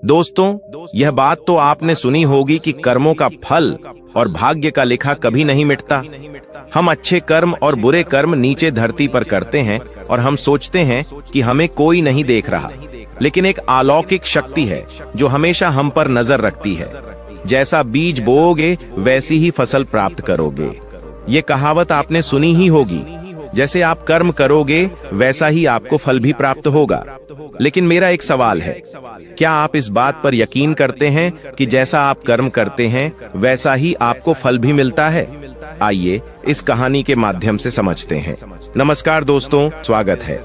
दोस्तों, यह बात तो आपने सुनी होगी कि कर्मों का फल और भाग्य का लेखा कभी नहीं मिटता। हम अच्छे कर्म और बुरे कर्म नीचे धरती पर करते हैं और हम सोचते हैं कि हमें कोई नहीं देख रहा, लेकिन एक अलौकिक शक्ति है जो हमेशा हम पर नजर रखती है। जैसा बीज बोओगे वैसी ही फसल प्राप्त करोगे। ये कहावत आपने सुनी ही होगी। जैसे आप कर्म करोगे वैसा ही आपको फल भी प्राप्त होगा। लेकिन मेरा एक सवाल है, क्या आप इस बात पर यकीन करते हैं कि जैसा आप कर्म करते हैं वैसा ही आपको फल भी मिलता है? आइए इस कहानी के माध्यम से समझते हैं। नमस्कार दोस्तों, स्वागत है।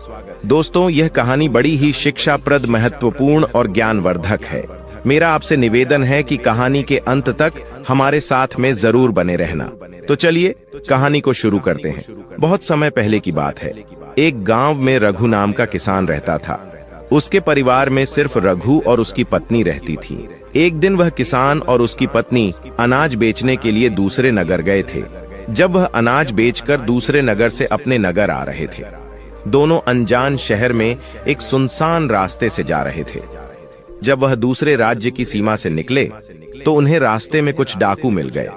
दोस्तों, यह कहानी बड़ी ही शिक्षाप्रद, महत्वपूर्ण और ज्ञानवर्धक है। मेरा आपसे निवेदन है कि कहानी के अंत तक हमारे साथ में जरूर बने रहना। तो चलिए कहानी को शुरू करते हैं। बहुत समय पहले की बात है। एक गांव में रघु नाम का किसान रहता था। उसके परिवार में सिर्फ रघु और उसकी पत्नी रहती थी। एक दिन वह किसान और उसकी पत्नी अनाज बेचने के लिए दूसरे नगर गए थे। जब वह अनाज बेचकर दूसरे नगर से अपने नगर आ रहे थे, दोनों अनजान शहर में एक सुनसान रास्ते से जा रहे थे। जब वह दूसरे राज्य की सीमा से निकले तो उन्हें रास्ते में कुछ डाकू मिल गए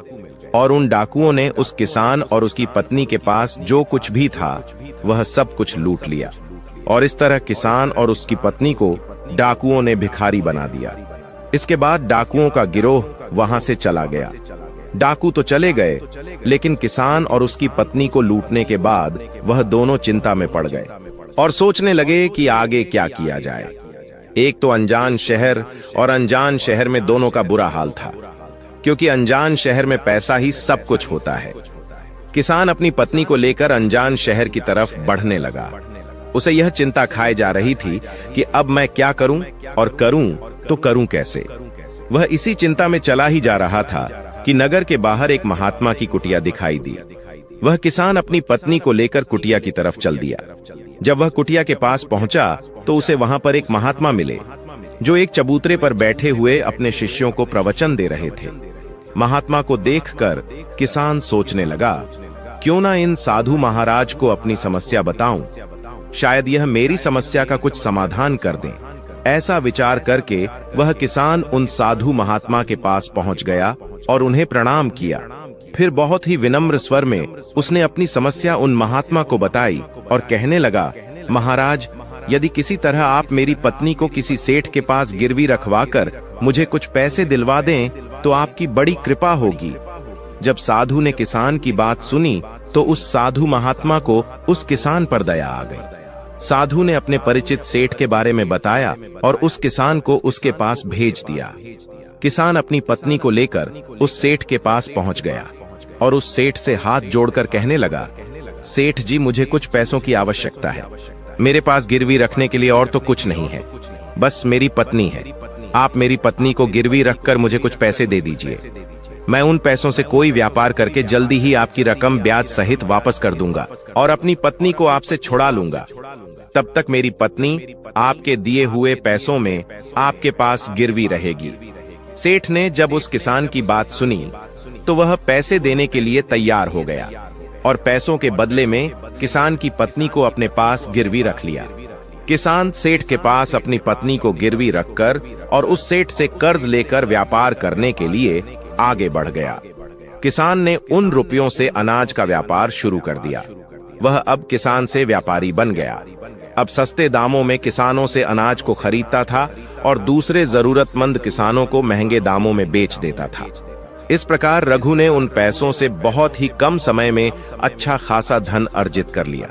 और उन डाकुओं ने उस किसान और उसकी पत्नी के पास जो कुछ भी था वह सब कुछ लूट लिया। और इस तरह किसान और उसकी पत्नी को डाकुओं ने भिखारी बना दिया। इसके बाद डाकुओं का गिरोह वहां से चला गया। डाकू तो चले गए, लेकिन किसान और उसकी पत्नी को लूटने के बाद वह दोनों चिंता में पड़ गए और सोचने लगे कि आगे क्या किया जाए। एक तो अनजान शहर, और अनजान शहर में दोनों का बुरा हाल था, क्योंकि अनजान शहर में पैसा ही सब कुछ होता है। किसान अपनी पत्नी को लेकर अनजान शहर की तरफ बढ़ने लगा। उसे यह चिंता खाए जा रही थी कि अब मैं क्या करूं, और करूं तो करूं कैसे। वह इसी चिंता में चला ही जा रहा था कि नगर के बाहर एक महात्मा की कुटिया दिखाई दी। वह किसान अपनी पत्नी को लेकर कुटिया की तरफ चल दिया। जब वह कुटिया के पास पहुंचा तो उसे वहां पर एक महात्मा मिले, जो एक चबूतरे पर बैठे हुए अपने शिष्यों को प्रवचन दे रहे थे। महात्मा को देखकर किसान सोचने लगा, क्यों ना इन साधु महाराज को अपनी समस्या बताऊं, शायद यह मेरी समस्या का कुछ समाधान कर दें। ऐसा विचार करके वह किसान उन साधु महात्मा के पास पहुंच गया और उन्हें प्रणाम किया। फिर बहुत ही विनम्र स्वर में उसने अपनी समस्या उन महात्मा को बताई और कहने लगा, महाराज, यदि किसी तरह आप मेरी पत्नी को किसी सेठ के पास गिरवी रखवाकर मुझे कुछ पैसे दिलवा दें तो आपकी बड़ी कृपा होगी। जब साधु ने किसान की बात सुनी तो उस साधु महात्मा को उस किसान पर दया आ गई। साधु ने अपने परिचित सेठ के बारे में बताया और उस किसान को उसके पास भेज दिया। किसान अपनी पत्नी को लेकर उस सेठ के पास पहुंच गया और उस सेठ से हाथ जोड़कर कहने लगा, सेठ जी, मुझे कुछ पैसों की आवश्यकता है। मेरे पास गिरवी रखने के लिए और तो कुछ नहीं है, बस मेरी पत्नी है। आप मेरी पत्नी को गिरवी रखकर मुझे कुछ पैसे दे दीजिए। मैं उन पैसों से कोई व्यापार करके जल्दी ही आपकी रकम ब्याज सहित वापस कर दूंगा और अपनी पत्नी को आपसे छुड़ा लूंगा। तब तक मेरी पत्नी आपके दिए हुए पैसों में आपके पास गिरवी रहेगी। सेठ ने जब उस किसान की बात सुनी तो वह पैसे देने के लिए तैयार हो गया और पैसों के बदले में किसान की पत्नी को अपने पास गिरवी रख लिया। किसान सेठ के पास अपनी पत्नी को गिरवी रखकर और उस सेठ से कर्ज लेकर व्यापार करने के लिए आगे बढ़ गया। किसान ने उन रुपयों से अनाज का व्यापार शुरू कर दिया। वह अब किसान से व्यापारी बन गया। अब सस्ते दामों में किसानों से अनाज को खरीदता था और दूसरे जरूरतमंद किसानों को महंगे दामों में बेच देता था। इस प्रकार रघु ने उन पैसों से बहुत ही कम समय में अच्छा खासा धन अर्जित कर लिया।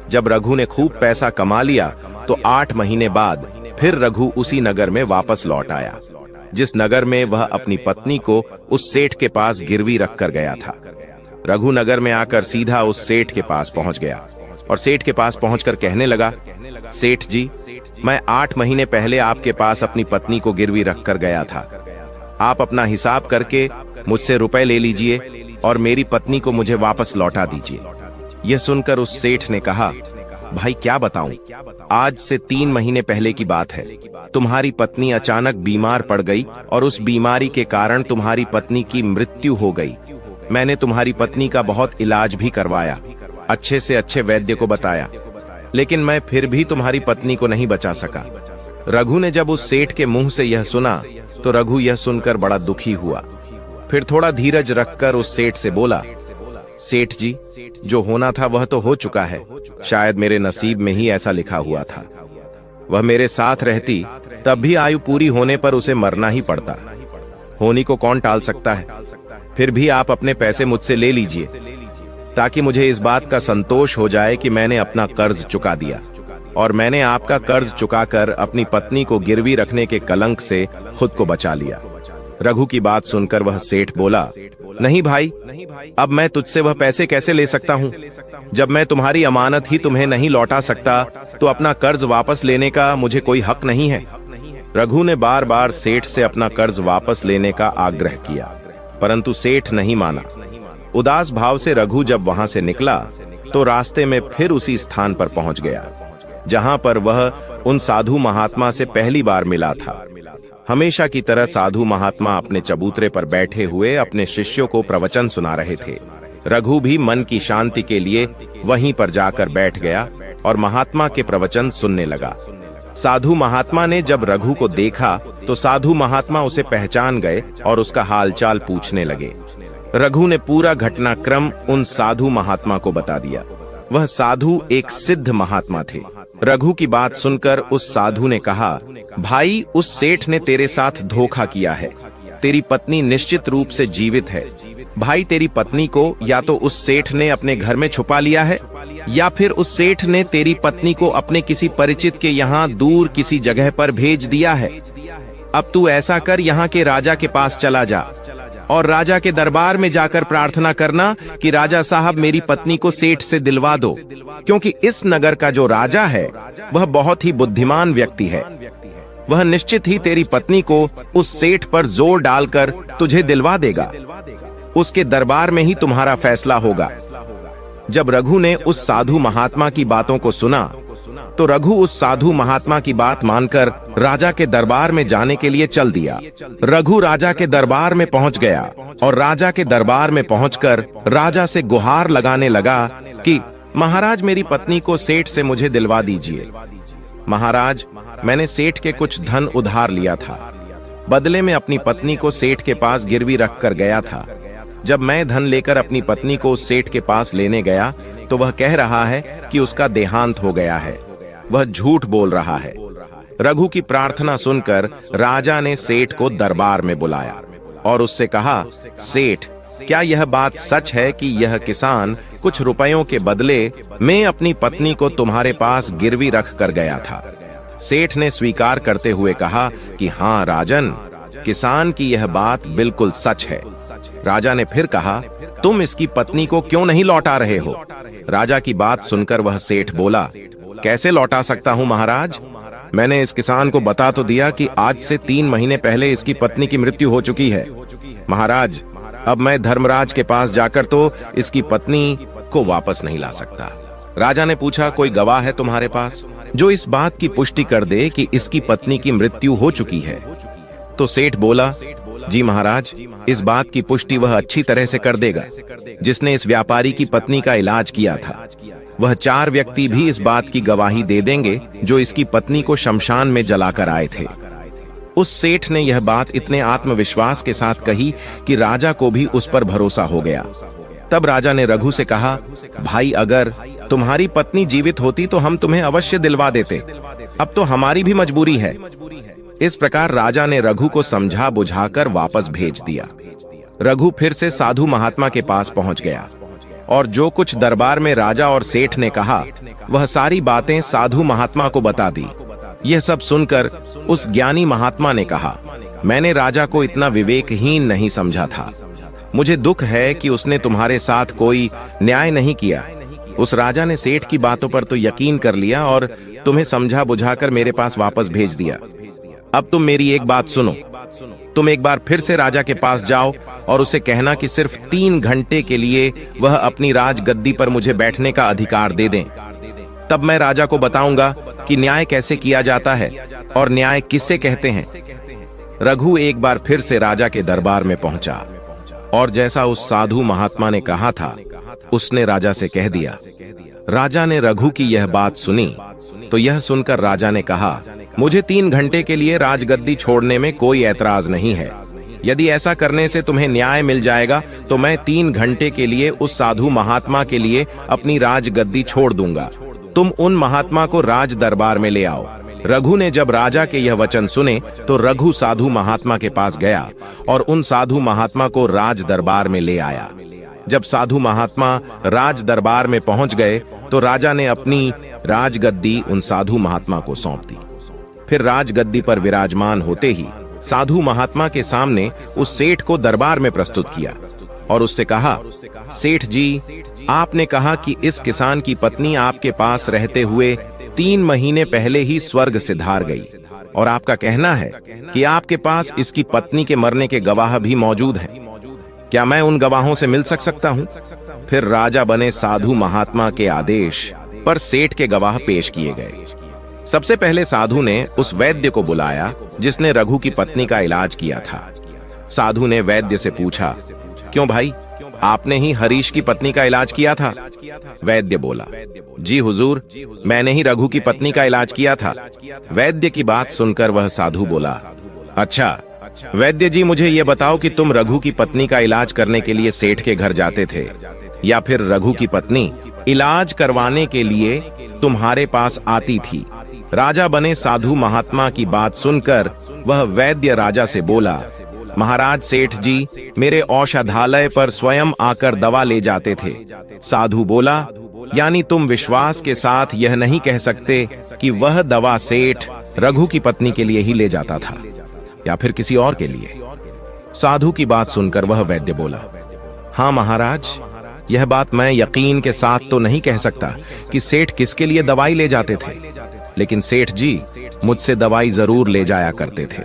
जब रघु ने खूब पैसा कमा लिया तो 8 महीने बाद फिर रघु उसी नगर में वापस लौट आया, जिस नगर में वह अपनी पत्नी को उस सेठ के पास गिरवी रखकर गया था। रघु नगर में आकर सीधा उस सेठ के पास पहुंच गया और सेठ के पास पहुंचकर कहने लगा, सेठ जी, मैं 8 महीने पहले आपके पास अपनी पत्नी को गिरवी रखकर गया था। आप अपना हिसाब करके मुझसे रुपए ले लीजिए और मेरी पत्नी को मुझे वापस लौटा दीजिए। यह सुनकर उस सेठ ने कहा, भाई क्या बताऊं, आज से 3 महीने पहले की बात है। तुम्हारी पत्नी अचानक बीमार पड़ गई और उस बीमारी के कारण तुम्हारी पत्नी की मृत्यु हो गई। मैंने तुम्हारी पत्नी का बहुत इलाज भी करवाया, अच्छे से अच्छे वैद्य को बताया, लेकिन मैं फिर भी तुम्हारी पत्नी को नहीं बचा सका। रघु ने जब उस सेठ के मुंह से यह सुना तो रघु यह सुनकर बड़ा दुखी हुआ। फिर थोड़ा धीरज रखकर उस सेठ से बोला, सेठ जी, जो होना था वह तो हो चुका है। शायद मेरे नसीब में ही ऐसा लिखा हुआ था। वह मेरे साथ रहती तब भी आयु पूरी होने पर उसे मरना ही पड़ता। होनी को कौन टाल सकता है। फिर भी आप अपने पैसे मुझसे ले लीजिए ताकि मुझे इस बात का संतोष हो जाए कि मैंने अपना कर्ज चुका दिया और मैंने आपका कर्ज चुकाकर अपनी पत्नी को गिरवी रखने के कलंक से खुद को बचा लिया। रघु की बात सुनकर वह सेठ बोला, नहीं भाई, अब मैं तुझसे वह पैसे कैसे ले सकता हूँ। जब मैं तुम्हारी अमानत ही तुम्हें नहीं लौटा सकता तो अपना कर्ज वापस लेने का मुझे कोई हक नहीं है। रघु ने बार बार सेठ से अपना कर्ज वापस लेने का आग्रह किया, परंतु सेठ नहीं माना। उदास भाव से रघु जब वहां से निकला तो रास्ते में फिर उसी स्थान पर पहुंच गया जहां पर वह उन साधु महात्मा से पहली बार मिला था। हमेशा की तरह साधु महात्मा अपने चबूतरे पर बैठे हुए अपने शिष्यों को प्रवचन सुना रहे थे। रघु भी मन की शांति के लिए वहीं पर जाकर बैठ गया और महात्मा के प्रवचन सुनने लगा। साधु महात्मा ने जब रघु को देखा तो साधु महात्मा उसे पहचान गए और उसका हालचाल पूछने लगे। रघु ने पूरा घटनाक्रम उन साधु महात्मा को बता दिया। वह साधु एक सिद्ध महात्मा थे। रघु की बात सुनकर उस साधु ने कहा, भाई, उस सेठ ने तेरे साथ धोखा किया है। तेरी पत्नी निश्चित रूप से जीवित है। भाई, तेरी पत्नी को या तो उस सेठ ने अपने घर में छुपा लिया है या फिर उस सेठ ने तेरी पत्नी को अपने किसी परिचित के यहाँ दूर किसी जगह पर भेज दिया है। अब तू ऐसा कर, यहाँ के राजा के पास चला जा और राजा के दरबार में जाकर प्रार्थना करना कि राजा साहब मेरी पत्नी को सेठ से दिलवा दो, क्योंकि इस नगर का जो राजा है वह बहुत ही बुद्धिमान व्यक्ति है। वह निश्चित ही तेरी पत्नी को उस सेठ पर जोर डालकर तुझे दिलवा देगा। उसके दरबार में ही तुम्हारा फैसला होगा। जब रघु ने उस साधु महात्मा की बातों को सुना तो रघु उस साधु महात्मा की बात मानकर राजा के दरबार में जाने के लिए चल दिया। रघु राजा के दरबार में पहुंच गया और राजा के दरबार में पहुंचकर राजा से गुहार लगाने लगा कि महाराज, मेरी पत्नी को सेठ से मुझे दिलवा दीजिए। महाराज, मैंने सेठ के कुछ धन उधार लिया था। बदले में अपनी पत्नी को सेठ के पास गिरवी रख कर गया था। जब मैं धन लेकर अपनी पत्नी को उस सेठ के पास लेने गया तो वह कह रहा है कि उसका देहांत हो गया है। वह झूठ बोल रहा है। रघु की प्रार्थना सुनकर राजा ने सेठ को दरबार में बुलाया और उससे कहा, सेठ, क्या यह बात सच है कि यह किसान कुछ रुपयों के बदले में अपनी पत्नी को तुम्हारे पास गिरवी रख कर गया था? सेठ ने स्वीकार करते हुए कहा कि हाँ राजन, किसान की यह बात बिल्कुल सच है। राजा ने फिर कहा, तुम इसकी पत्नी को क्यों नहीं लौटा रहे हो? राजा की बात सुनकर वह सेठ बोला, कैसे लौटा सकता हूं महाराज? मैंने इस किसान को बता तो दिया कि आज से 3 महीने पहले इसकी पत्नी की मृत्यु हो चुकी है। महाराज, अब मैं धर्मराज के पास जाकर तो इसकी पत्नी को वापस नहीं ला सकता। राजा ने पूछा, कोई गवाह है तुम्हारे पास जो इस बात की पुष्टि कर दे कि इसकी पत्नी की मृत्यु हो चुकी है? तो सेठ बोला, जी महाराज, इस बात की पुष्टि वह अच्छी तरह से कर देगा जिसने इस व्यापारी की पत्नी का इलाज किया था। वह 4 व्यक्ति भी इस बात की गवाही दे देंगे जो इसकी पत्नी को शमशान में जलाकर आए थे। उस सेठ ने यह बात इतने आत्मविश्वास के साथ कही कि राजा को भी उस पर भरोसा हो गया। तब राजा ने रघु से कहा, भाई, अगर तुम्हारी पत्नी जीवित होती तो हम तुम्हें अवश्य दिलवा देते। अब तो हमारी भी मजबूरी है। इस प्रकार राजा ने रघु को समझा बुझाकर वापस भेज दिया। रघु फिर से साधु महात्मा के पास पहुंच गया और जो कुछ दरबार में राजा और सेठ ने कहा वह सारी बातें साधु महात्मा को बता दी। यह सब सुनकर उस ज्ञानी महात्मा ने कहा, मैंने राजा को इतना विवेकहीन नहीं समझा था। मुझे दुख है कि उसने तुम्हारे साथ कोई न्याय नहीं किया। उस राजा ने सेठ की बातों पर तो यकीन कर लिया और तुम्हें समझा बुझाकर मेरे पास वापस भेज दिया। अब तुम मेरी एक बात सुनो। तुम एक बार फिर से राजा के पास जाओ और उसे कहना कि सिर्फ 3 घंटे के लिए वह अपनी राजगद्दी पर मुझे बैठने का अधिकार दे दें। तब मैं राजा को बताऊंगा कि न्याय कैसे किया जाता है और न्याय किससे कहते हैं। रघु एक बार फिर से राजा के दरबार में पहुंचा और जैसा उस साधु महात्मा ने कहा था उसने राजा से कह दिया। राजा ने रघु की यह बात सुनी तो यह सुनकर राजा ने कहा, मुझे 3 घंटे के लिए राजगद्दी छोड़ने में कोई ऐतराज नहीं है। यदि ऐसा करने से तुम्हें न्याय मिल जाएगा तो मैं 3 घंटे के लिए उस साधु महात्मा के लिए अपनी राजगद्दी छोड़ दूंगा। तुम उन महात्मा को राज दरबार में ले आओ। रघु ने जब राजा के यह वचन सुने तो रघु साधु महात्मा के पास गया और उन साधु महात्मा को राज दरबार में ले आया। जब साधु महात्मा राज दरबार में पहुंच गए तो राजा ने अपनी राजगद्दी उन साधु महात्मा को सौंप दी। फिर राजगद्दी पर विराजमान होते ही साधु महात्मा के सामने उस सेठ को दरबार में प्रस्तुत किया और उससे कहा, सेठ जी, आपने कहा कि इस किसान की पत्नी आपके पास रहते हुए 3 महीने पहले ही स्वर्ग से धार गई और आपका कहना है कि आपके पास इसकी पत्नी के मरने के गवाह भी मौजूद हैं। क्या मैं उन गवाहों से मिल सकता हूं? फिर राजा बने साधु महात्मा के आदेश पर सेठ के गवाह पेश किए गए। सबसे पहले साधु ने उस वैद्य को बुलाया जिसने रघु की पत्नी का इलाज किया था। साधु ने वैद्य से पूछा, क्यों भाई, आपने ही हरीश की पत्नी का इलाज किया था? वैद्य बोला, जी हुजूर, मैंने ही रघु की पत्नी का इलाज किया था। वैद्य की बात सुनकर वह साधु बोला, अच्छा वैद्य जी, मुझे यह बताओ कि तुम रघु की पत्नी का इलाज करने के लिए सेठ के घर जाते थे या फिर रघु की पत्नी इलाज करवाने के लिए तुम्हारे पास आती थी? राजा बने साधु महात्मा की बात सुनकर वह वैद्य राजा से बोला, महाराज सेठ जी मेरे औषधालय पर स्वयं आकर दवा ले जाते थे। साधु बोला, यानी तुम विश्वास के साथ यह नहीं कह सकते कि वह दवा सेठ रघु की पत्नी के लिए ही ले जाता था या फिर किसी और के लिए? साधु की बात सुनकर वह वैद्य बोला, हाँ महाराज, यह बात मैं यकीन के साथ तो नहीं कह सकता कि सेठ किसके लिए दवाई ले जाते थे, लेकिन सेठ जी मुझसे दवाई जरूर ले जाया करते थे।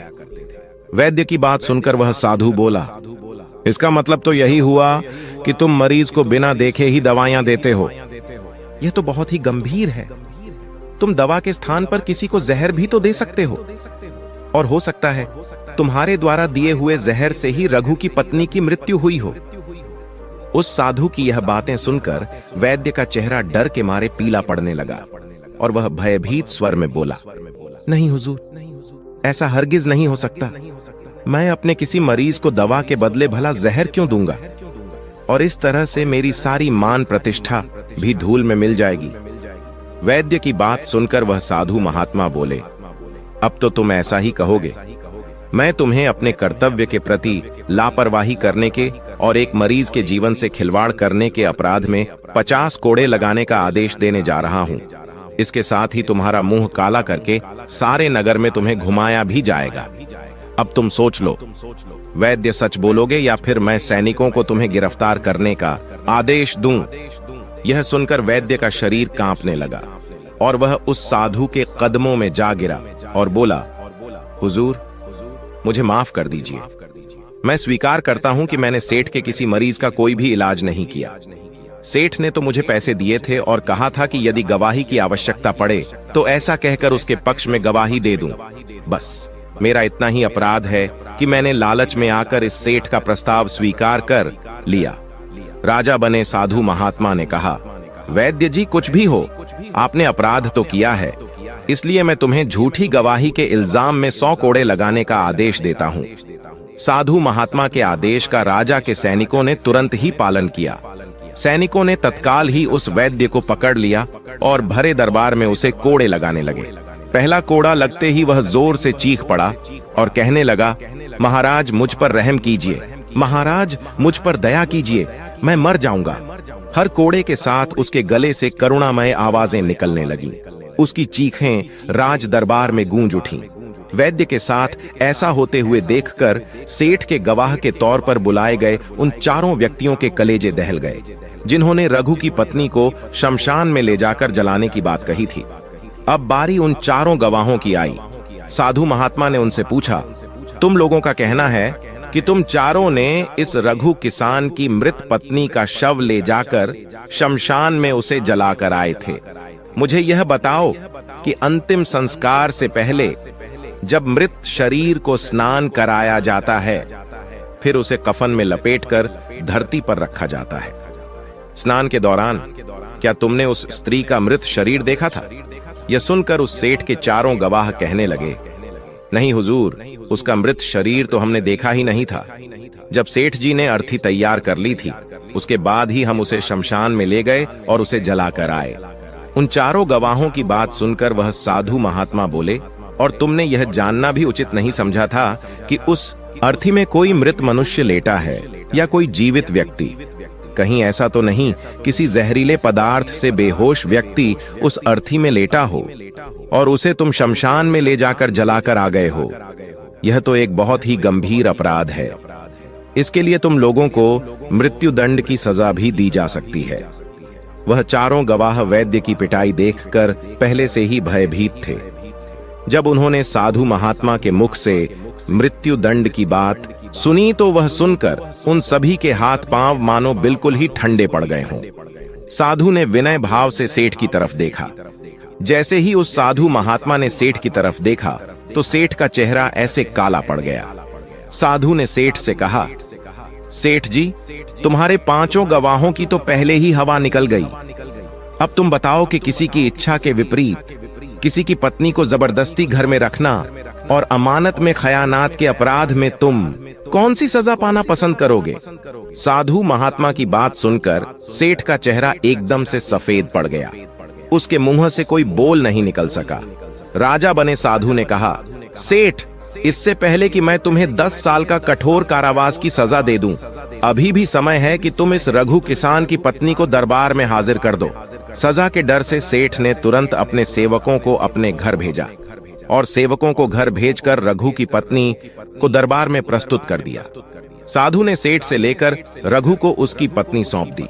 वैद्य की बात सुनकर वह साधु बोला, इसका मतलब तो यही हुआ कि तुम मरीज को बिना देखे ही दवाइयां देते हो। यह तो बहुत ही गंभीर है। तुम दवा के स्थान पर किसी को जहर भी तो दे सकते हो, और हो सकता है तुम्हारे द्वारा दिए हुए जहर से ही रघु की पत्नी की मृत्यु हुई हो। उस साधु की यह बातें सुनकर वैद्य का चेहरा डर के मारे पीला पड़ने लगा और वह भयभीत स्वर में बोला, नहीं हुजूर, ऐसा हरगिज नहीं हो सकता। मैं अपने किसी मरीज को दवा के बदले भला जहर क्यों दूंगा, और इस तरह से मेरी सारी मान प्रतिष्ठा भी धूल में मिल जाएगी। वैद्य की बात सुनकर वह साधु महात्मा बोले, अब तो तुम ऐसा ही कहोगे। मैं तुम्हें अपने कर्तव्य के प्रति लापरवाही करने के और एक मरीज के जीवन से खिलवाड़ करने के अपराध में 50 कोड़े लगाने का आदेश देने जा रहा हूं। इसके साथ ही तुम्हारा मुंह काला करके सारे नगर में तुम्हें घुमाया भी जाएगा। अब तुम सोच लो, वैद्य सच बोलोगे या फिर मैं सैनिकों को तुम्हें गिरफ्तार करने का आदेश दूं? यह सुनकर वैद्य का शरीर कांपने लगा और वह उस साधु के कदमों में जा गिरा और बोला, हुजूर, मुझे माफ कर दीजिए। मैं स्वीकार करता हूं कि मैंने सेठ के किसी मरीज का कोई भी इलाज नहीं किया। सेठ ने तो मुझे पैसे दिए थे और कहा था कि यदि गवाही की आवश्यकता पड़े तो ऐसा कहकर उसके पक्ष में गवाही दे दूं। बस मेरा इतना ही अपराध है कि मैंने लालच में आकर इस सेठ का प्रस्ताव स्वीकार कर लिया। राजा बने साधु महात्मा ने कहा, वैद्य जी कुछ भी हो, आपने अपराध तो किया है, इसलिए मैं तुम्हें झूठी गवाही के इल्जाम में 100 कोड़े लगाने का आदेश देता हूं। साधु महात्मा के आदेश का राजा के सैनिकों ने तुरंत ही पालन किया। सैनिकों ने तत्काल ही उस वैद्य को पकड़ लिया और भरे दरबार में उसे कोड़े लगाने लगे। पहला कोड़ा लगते ही वह जोर से चीख पड़ा और कहने लगा, महाराज मुझ पर रहम कीजिए, महाराज मुझ पर दया कीजिए, मैं मर जाऊंगा। हर कोड़े के साथ उसके गले से करुणामय आवाजें निकलने लगीं। उसकी चीखें राज दरबार में गूंज उठीं। वैद्य के साथ ऐसा होते हुए देखकर सेठ के गवाह के तौर पर बुलाए गए उन 4 व्यक्तियों के कलेजे दहल गए, जिन्होंने रघु की पत्नी को शमशान में ले जाकर जलाने की बात कही थी। अब बारी उन 4 गवाहों की आई। साधु महात्मा ने उनसे पूछा, तुम लोगों का कहना है कि तुम 4 ने इस रघु किसान की मृत पत्नी का शव ले जाकर शमशान में उसे जलाकर आए थे। मुझे यह बताओ कि अंतिम संस्कार से पहले जब मृत शरीर को स्नान कराया जाता है, फिर उसे कफन में लपेटकर धरती पर रखा जाता है। स्नान के दौरान क्या तुमने उस स्त्री का मृत शरीर देखा था? यह सुनकर उस सेठ के चारों गवाह कहने लगे, नहीं हुजूर, उसका मृत शरीर तो हमने देखा ही नहीं था। जब सेठ जी ने अर्थी तैयार कर ली थी, उसके बाद ही हम उसे शमशान में ले गए और उसे जलाकर आए। उन चारों गवाहों की बात सुनकर वह साधु महात्मा बोले, और तुमने यह जानना भी उचित नहीं समझा था कि उस अर्थी में कोई मृत मनुष्य लेटा है या कोई जीवित व्यक्ति? कहीं ऐसा तो नहीं किसी जहरीले पदार्थ से बेहोश व्यक्ति उस अर्थी में लेटा हो और उसे तुम शमशान में ले जाकर जलाकर आ गए हो? यह तो एक बहुत ही गंभीर अपराध है। इसके लिए तुम लोगों को मृत्युदंड की सजा भी दी जा सकती है। वह चारों गवाह वैद्य की पिटाई देखकर पहले से ही भयभीत थे। जब उन्होंने साधु महात्मा के मुख से मृत्युदंड की बात सुनी तो वह सुनकर उन सभी के हाथ पांव मानो बिल्कुल ही ठंडे पड़ गए हों। साधु ने विनय भाव से सेठ की तरफ देखा। जैसे ही उस साधु महात्मा ने सेठ की तरफ देखा तो सेठ का चेहरा ऐसे काला पड़ गया। साधु ने सेठ से कहा, सेठ जी, तुम्हारे पांचों गवाहों की तो पहले ही हवा निकल गई। अब तुम बताओ कि किसी की इच्छा के विपरीत किसी की पत्नी को जबरदस्ती घर में रखना और अमानत में खयानात के अपराध में तुम कौन सी सजा पाना पसंद करोगे? साधु महात्मा की बात सुनकर सेठ का चेहरा एकदम से सफेद पड़ गया। उसके मुंह से कोई बोल नहीं निकल सका। राजा बने साधु ने कहा, सेठ, इससे पहले कि मैं तुम्हें 10 साल का कठोर कारावास की सजा दे दूं, अभी भी समय है कि तुम इस रघु किसान की पत्नी को दरबार में हाजिर कर दो। सजा के डर से सेठ ने तुरंत अपने सेवकों को अपने घर भेजा और सेवकों को घर भेजकर रघु की पत्नी को दरबार में प्रस्तुत कर दिया। साधु ने सेठ से लेकर रघु को उसकी पत्नी सौंप दी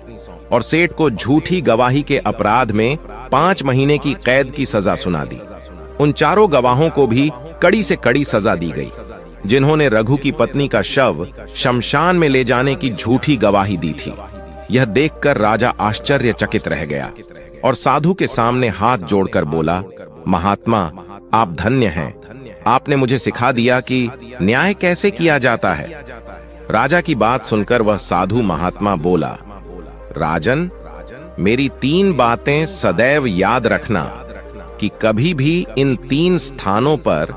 और सेठ को झूठी गवाही के अपराध में 5 महीने की कैद की सजा सुना दी। उन चारों गवाहों को भी कड़ी से कड़ी सजा दी गई, जिन्होंने रघु की पत्नी का शव शमशान में ले जाने की झूठी गवाही दी थी। यह देखकर राजा आश्चर्यचकित रह गया और साधु के सामने हाथ जोड़कर बोला, महात्मा, आप धन्य हैं। आपने मुझे सिखा दिया कि न्याय कैसे किया जाता है। राजा की बात सुनकर वह साधु महात्मा बोला, राजन, मेरी 3 बातें सदैव याद रखना कि कभी भी इन 3 स्थानों पर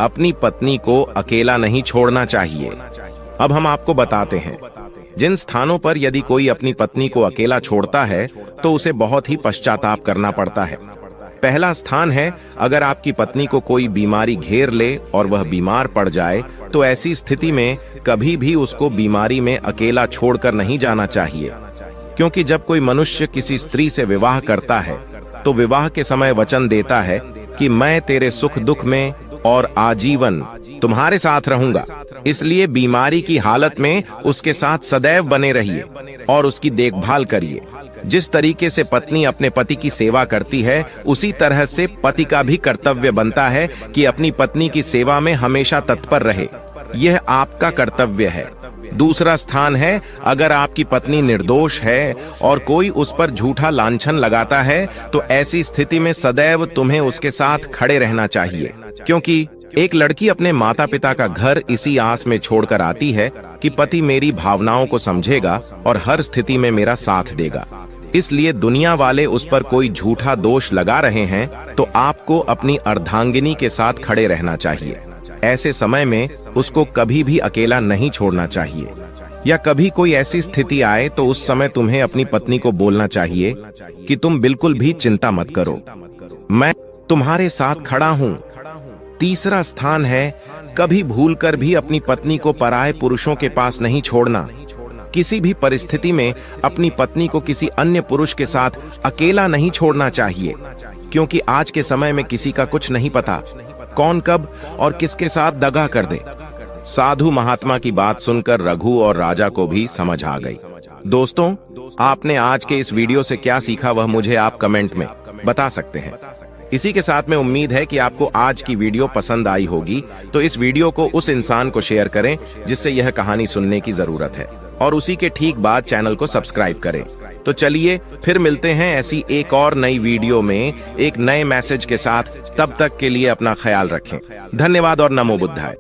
अपनी पत्नी को अकेला नहीं छोड़ना चाहिए। अब हम आपको बताते हैं। जिन स्थानों पर यदि कोई अपनी पत्नी को अकेला छोड़ता है तो उसे बहुत ही पश्चाताप करना पड़ता है। पहला स्थान है, अगर आपकी पत्नी को कोई बीमारी घेर ले और वह बीमार पड़ जाए तो ऐसी स्थिति में कभी भी उसको बीमारी में अकेला छोड़कर नहीं जाना चाहिए, क्योंकि जब कोई मनुष्य किसी स्त्री से विवाह करता है तो विवाह के समय वचन देता है कि मैं तेरे सुख दुख में और आजीवन तुम्हारे साथ रहूंगा। इसलिए बीमारी की हालत में उसके साथ सदैव बने रहिए और उसकी देखभाल करिए। जिस तरीके से पत्नी अपने पति की सेवा करती है, उसी तरह से पति का भी कर्तव्य बनता है कि अपनी पत्नी की सेवा में हमेशा तत्पर रहे। यह आपका कर्तव्य है। दूसरा स्थान है, अगर आपकी पत्नी निर्दोष है और कोई उस पर झूठा लांछन लगाता है तो ऐसी स्थिति में सदैव तुम्हें उसके साथ खड़े रहना चाहिए, क्योंकि एक लड़की अपने माता पिता का घर इसी आस में छोड़कर आती है कि पति मेरी भावनाओं को समझेगा और हर स्थिति में मेरा साथ देगा। इसलिए दुनिया वाले उस पर कोई झूठा दोष लगा रहे हैं तो आपको अपनी अर्धांगिनी के साथ खड़े रहना चाहिए। ऐसे समय में उसको कभी भी अकेला नहीं छोड़ना चाहिए, या कभी कोई ऐसी स्थिति आए तो उस समय तुम्हें अपनी पत्नी को बोलना चाहिए कि तुम बिल्कुल भी चिंता मत करो, मैं तुम्हारे साथ खड़ा हूं। तीसरा स्थान है, कभी भूलकर भी अपनी पत्नी को पराये पुरुषों के पास नहीं छोड़ना। किसी भी परिस्थिति में अपनी पत्नी को किसी अन्य पुरुष के साथ अकेला नहीं छोड़ना चाहिए, क्योंकि आज के समय में किसी का कुछ नहीं पता, कौन कब और किसके साथ दगा कर दे। साधु महात्मा की बात सुनकर रघु और राजा को भी समझ आ गई। दोस्तों, आपने आज के इस वीडियो से क्या सीखा वह मुझे आप कमेंट में बता सकते हैं। इसी के साथ में उम्मीद है कि आपको आज की वीडियो पसंद आई होगी, तो इस वीडियो को उस इंसान को शेयर करें जिससे यह कहानी सुनने की जरूरत है, और उसी के ठीक बाद चैनल को सब्सक्राइब करें। तो चलिए फिर मिलते हैं ऐसी एक और नई वीडियो में एक नए मैसेज के साथ। तब तक के लिए अपना ख्याल रखें। धन्यवाद और नमो बुद्धाय।